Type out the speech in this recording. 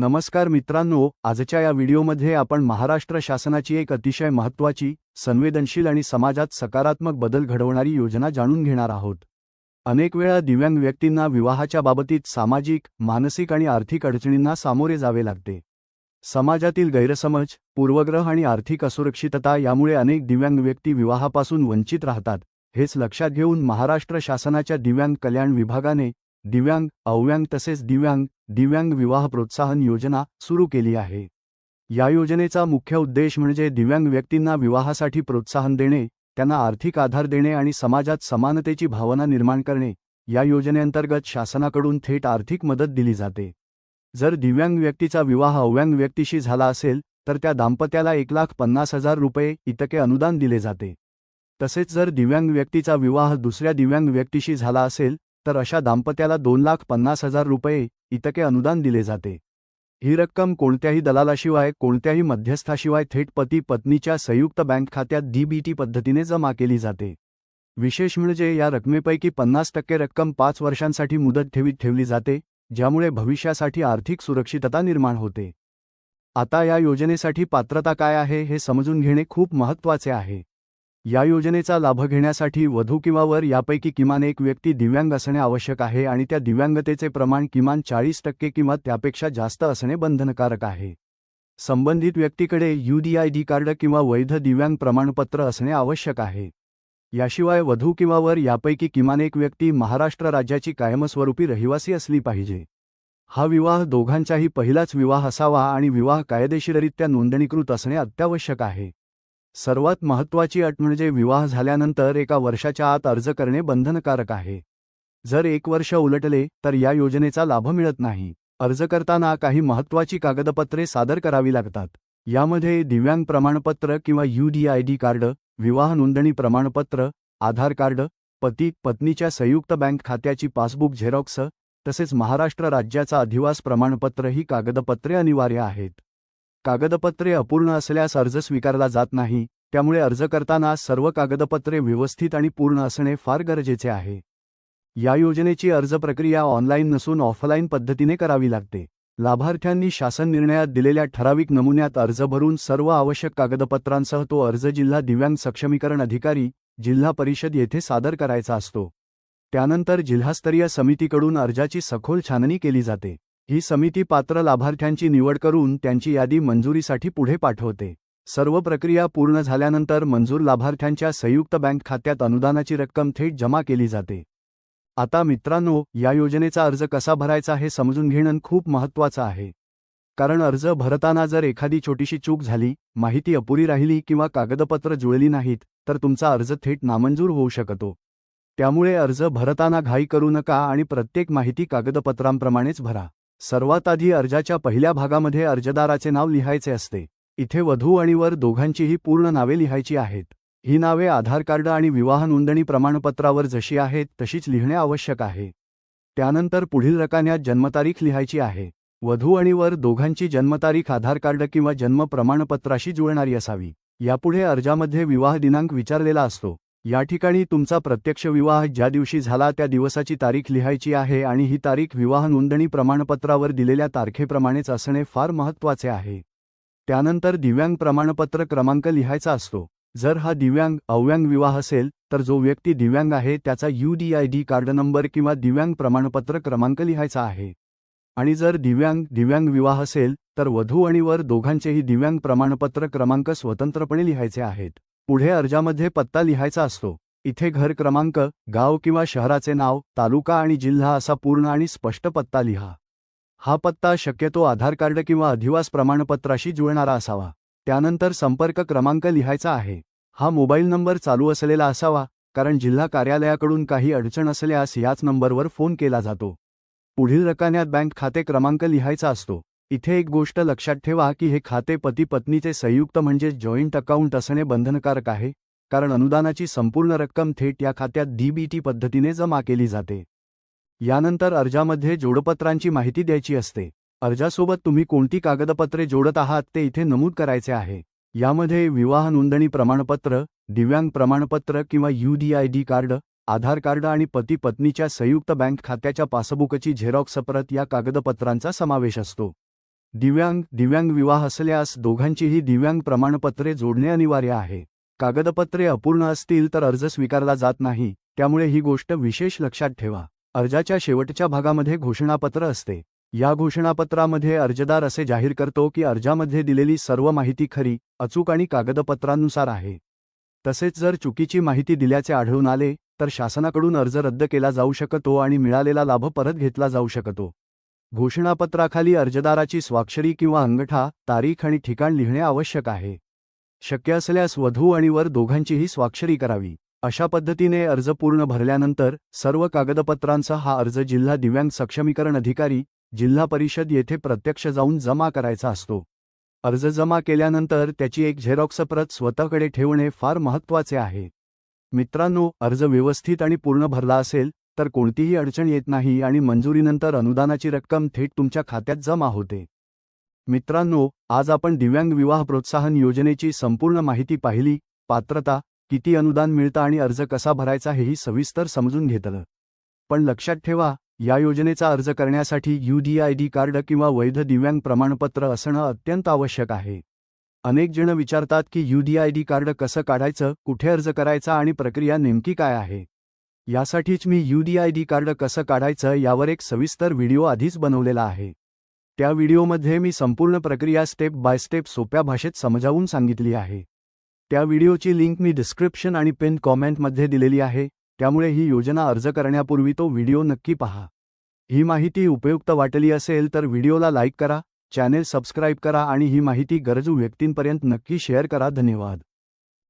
नमस्कार मित्रांनो, आजच्या या व्हिडिओमध्ये आपण महाराष्ट्र शासनाची एक अतिशय महत्त्वाची, संवेदनशील आणि समाजात सकारात्मक बदल घडवणारी योजना जाणून घेणार आहोत. अनेक वेळा दिव्यांग व्यक्तींना विवाहाच्या बाबतीत सामाजिक, मानसिक आणि आर्थिक अडचणींना सामोरे जावे लागते. समाजातील गैरसमज, पूर्वग्रह आणि आर्थिक असुरक्षितता यामुळे अनेक दिव्यांग व्यक्ती विवाहापासून वंचित राहतात. हेच लक्षात घेऊन महाराष्ट्र शासनाच्या दिव्यांग कल्याण विभागाने दिव्यांग, अव्यांग तसेच दिव्यांग विवाह प्रोत्साहन योजना सुरू केली आहे. या योजनेचा मुख्य उद्देश म्हणजे दिव्यांग व्यक्तींना विवाहासाठी प्रोत्साहन देणे, त्यांना आर्थिक आधार देणे आणि समाजात समानतेची भावना निर्माण करणे. या योजनेअंतर्गत शासनाकडून थेट आर्थिक मदत दिली जाते. जर दिव्यांग व्यक्तीचा विवाह अव्यांग व्यक्तीशी झाला असेल तर त्या दाम्पत्याला 1,50,000 रुपये इतके अनुदान दिले जाते. तसेच जर दिव्यांग व्यक्तीचा विवाह दुसऱ्या दिव्यांग व्यक्तीशी झाला असेल तर अशा दाम्पत्याला 2,50,000 रुपये इतके अनुदान दिले जाते. ही रक्कम कोणत्याही दलालाशिवाय, कोणत्याही मध्यस्थाशिवाय थेट पती-पत्नीच्या संयुक्त बँक खात्यात DBT पद्धतीने जमा केली जाते. विशेष म्हणजे या रकमेपैकी 50% रक्कम 5 वर्षांसाठी मुदत ठेवीत ठेवली जाते, ज्यामुळे भविष्यासाठी आर्थिक सुरक्षितता निर्माण होते. आता या योजनेसाठी पात्रता काय आहे हे समजून घेणे खूप महत्त्वाचे आहे. या योजनेचा लाभ घेण्यासाठी वधू किंवा वर यापैकी किमान एक व्यक्ती दिव्यांग असणे आवश्यक आहे आणि त्या दिव्यांगतेचे प्रमाण किमान 40% किंवा त्यापेक्षा जास्त असणे बंधनकारक आहे. संबंधित व्यक्तीकडे UDID कार्ड किंवा वैध दिव्यांग प्रमाणपत्र असणे आवश्यक आहे. याशिवाय वधू किंवा वर यापैकी किमान एक व्यक्ती महाराष्ट्र राज्याची कायमस्वरूपी रहिवासी असली पाहिजे. हा विवाह दोघांचाही पहिलाच विवाह असावा आणि विवाह कायदेशीररित्या नोंदणीकृत असणे अत्यावश्यक आहे. सर्वात महत्त्वाची अट म्हणजे विवाह झाल्यानंतर 1 वर्षाच्या आत अर्ज करणे बंधनकारक आहे. जर 1 वर्ष उलटले तर या योजनेचा लाभ मिळत नाही. अर्ज करताना काही महत्त्वाची कागदपत्रे सादर करावी लागतात. यामध्ये दिव्यांग प्रमाणपत्र किंवा UDID कार्ड, विवाह नोंदणी प्रमाणपत्र, आधार कार्ड, पती-पत्नीच्या संयुक्त बँक खात्याची पासबुक झेरॉक्स, तसेच महाराष्ट्र राज्याचा अधिवास प्रमाणपत्र ही कागदपत्रे अनिवार्य आहेत. कागदपत्रे अपूर्ण असल्यास अर्ज स्वीकारला जात नाही, त्यामुळे अर्ज करताना सर्व कागदपत्रे व्यवस्थित आणि पूर्ण असणे फार गरजेचे आहे. या योजनेची अर्ज प्रक्रिया ऑनलाईन नसून ऑफलाईन पद्धतीने करावी लागते. लाभार्थ्यांनी शासन निर्णयात दिलेल्या ठराविक नमुन्यात अर्ज भरून सर्व आवश्यक कागदपत्रांसह तो अर्ज जिल्हा दिव्यांग सक्षमीकरण अधिकारी, जिल्हा परिषद येथे सादर करायचा असतो. त्यानंतर जिल्हास्तरीय समितीकडून अर्जाची सखोल छाननी केली जाते. ही समिती पात्र लाभार्थ्यांची निवड करून त्यांची यादी मंजुरीसाठी पुढे पाठवते. सर्व प्रक्रिया पूर्ण झाल्यानंतर मंजूर लाभार्थ्यांच्या संयुक्त बँक खात्यात अनुदानाची रक्कम थेट जमा केली जाते. आता मित्रांनो, या योजनेचा अर्ज कसा भरायचा हे समजून घेणं खूप महत्त्वाचं आहे. कारण अर्ज भरताना जर एखादी छोटीशी चूक झाली, माहिती अपुरी राहिली किंवा कागदपत्र जुळली नाहीत तर तुमचा अर्ज थेट नामंजूर होऊ शकतो. त्यामुळे अर्ज भरताना घाई करू नका आणि प्रत्येक माहिती कागदपत्रांप्रमाणेच भरा. सर्वात आधी अर्जाच्या पहिल्या भागामध्ये अर्जदाराचे नाव लिहायचे असते. इथे वधू आणि वर दोघांचीही पूर्ण नावे लिहायची आहेत. ही नावे आधार कार्ड आणि विवाह नोंदणी प्रमाणपत्रावर जशी आहेत तशीच लिहिणे आवश्यक आहे. त्यानंतर पुढील रकान्यात जन्मतारीख लिहायची आहे. वधू आणि वर दोघांची जन्मतारीख आधार कार्ड किंवा जन्म प्रमाणपत्राशी जुळणारी असावी. यापुढे अर्जामध्ये विवाह दिनांक विचारलेला असतो. या ठिकाणी तुमचा प्रत्यक्ष विवाह ज्या दिवशी झाला त्या दिवसाची तारीख लिहायची आहे आणि ही तारीख विवाह नोंदणी प्रमाणपत्रावर दिलेल्या तारखेप्रमाणेच असणे फार महत्त्वाचे आहे. त्यानंतर दिव्यांग प्रमाणपत्र क्रमांक लिहायचा असतो. जर हा दिव्यांग, अव्यांग विवाह असेल तर जो व्यक्ती दिव्यांग आहे त्याचा UDID कार्ड नंबर किंवा दिव्यांग प्रमाणपत्र क्रमांक लिहायचा आहे. आणि जर दिव्यांग विवाह असेल तर वधू आणि वर दोघांचेही दिव्यांग प्रमाणपत्र क्रमांक स्वतंत्रपणे लिहायचे आहेत. पुढे अर्जामध्ये पत्ता लिहायचा असतो. इथे घर क्रमांक, गाव किंवा शहराचे नाव, तालुका आणि जिल्हा असा पूर्ण आणि स्पष्ट पत्ता लिहा. हा पत्ता शक्यतो आधार कार्ड किंवा अधिवास प्रमाणपत्राशी जुळणारा असावा. त्यानंतर संपर्क क्रमांक लिहायचा आहे. हा मोबाईल नंबर चालू असलेला असावा, कारण जिल्हा कार्यालयाकडून काही अडचण असल्यास याच नंबरवर फोन केला जातो. पुढील रकान्यात बँक खाते क्रमांक लिहायचा असतो. इथे एक गोष्ट लक्षात ठेवा की हे खाते पती-पत्नीचे संयुक्त म्हणजे जॉईंट अकाउंट असणे बंधनकारक आहे, कारण अनुदानाची संपूर्ण रक्कम थेट या खात्यात DBT पद्धतीने जमा केली जाते. यानंतर अर्जामध्ये जोडपत्रांची माहिती द्यायची असते. अर्जासोबत तुम्ही कोणती कागदपत्रे जोडत आहात ते इथे नमूद करायचे आहे. यामध्ये विवाह नोंदणी प्रमाणपत्र, दिव्यांग प्रमाणपत्र किंवा UDID कार्ड, आधार कार्ड आणि पती-पत्नीच्या संयुक्त बँक खात्याच्या पासबुकची झेरॉक्स प्रत या कागदपत्रांचा समावेश असतो. दिव्यांग विवाह असल्यास दोघांचीही दिव्यांग प्रमाणपत्रे जोडणे अनिवार्य आहे. कागदपत्रे अपूर्ण असतील तर अर्ज स्वीकारला जात नाही, त्यामुळे ही गोष्ट विशेष लक्षात ठेवा. अर्जाच्या शेवटच्या भागामध्ये घोषणापत्र असते. या घोषणापत्रामध्ये अर्जदार असे जाहीर करतो की अर्जामध्ये दिलेली सर्व माहिती खरी, अचूक आणि कागदपत्रांनुसार आहे. तसेच जर चुकीची माहिती दिल्याचे आढळून आले तर शासनाकडून अर्ज रद्द केला जाऊ शकतो आणि मिळालेला लाभ परत घेतला जाऊ शकतो. घोषणापत्राखाली अर्जदाराची स्वाक्षरी किंवा अंगठा, तारीख आणि ठिकाण लिहिणे आवश्यक आहे. शक्य असल्यास वधू आणि वर दोघांचीही स्वाक्षरी करावी. अशा पद्धतीने अर्ज पूर्ण भरल्यानंतर सर्व कागदपत्रांचा हा अर्ज जिल्हा दिव्यांग सक्षमीकरण अधिकारी, जिल्हा परिषद येथे प्रत्यक्ष जाऊन जमा करायचा असतो. अर्ज जमा केल्यानंतर त्याची एक झेरॉक्स प्रत स्वतःकडे ठेवणे फार महत्त्वाचे आहे. मित्रांनो, अर्ज व्यवस्थित आणि पूर्ण भरला असेल तर कोणतीही अडचण येत नाही आणि मंजुरीनंतर अनुदानाची रक्कम थेट तुमच्या खात्यात जमा होते. मित्रांनो, आज आपण दिव्यांग विवाह प्रोत्साहन योजनेची संपूर्ण माहिती पाहिली. पात्रता, किती अनुदान मिळतं आणि अर्ज कसा भरायचा हेही सविस्तर समजून घेतलं. पण लक्षात ठेवा, या योजनेचा अर्ज करण्यासाठी UDID कार्ड किंवा वैध दिव्यांग प्रमाणपत्र असणं अत्यंत आवश्यक आहे. अनेक जण विचारतात की UDID कार्ड कसं काढायचं, कुठे अर्ज करायचा आणि प्रक्रिया नेमकी काय आहे. यासाठीच मी UDID कार्ड कसं काढायचं यावर एक सविस्तर व्हिडिओ आधीच बनवलेला आहे. त्या व्हिडिओमध्ये मी संपूर्ण प्रक्रिया स्टेप बाय स्टेप सोप्या भाषेत समजावून सांगितली आहे. त्या व्हिडिओची लिंक मी डिस्क्रिप्शन आणि पिन कॉमेंटमध्ये दिलेली आहे, त्यामुळे ही योजना अर्ज करण्यापूर्वी तो व्हिडिओ नक्की पहा. ही माहिती उपयुक्त वाटली असेल तर व्हिडिओला लाईक करा, चॅनेल सबस्क्राईब करा आणि ही माहिती गरजू व्यक्तींपर्यंत नक्की शेअर करा. धन्यवाद.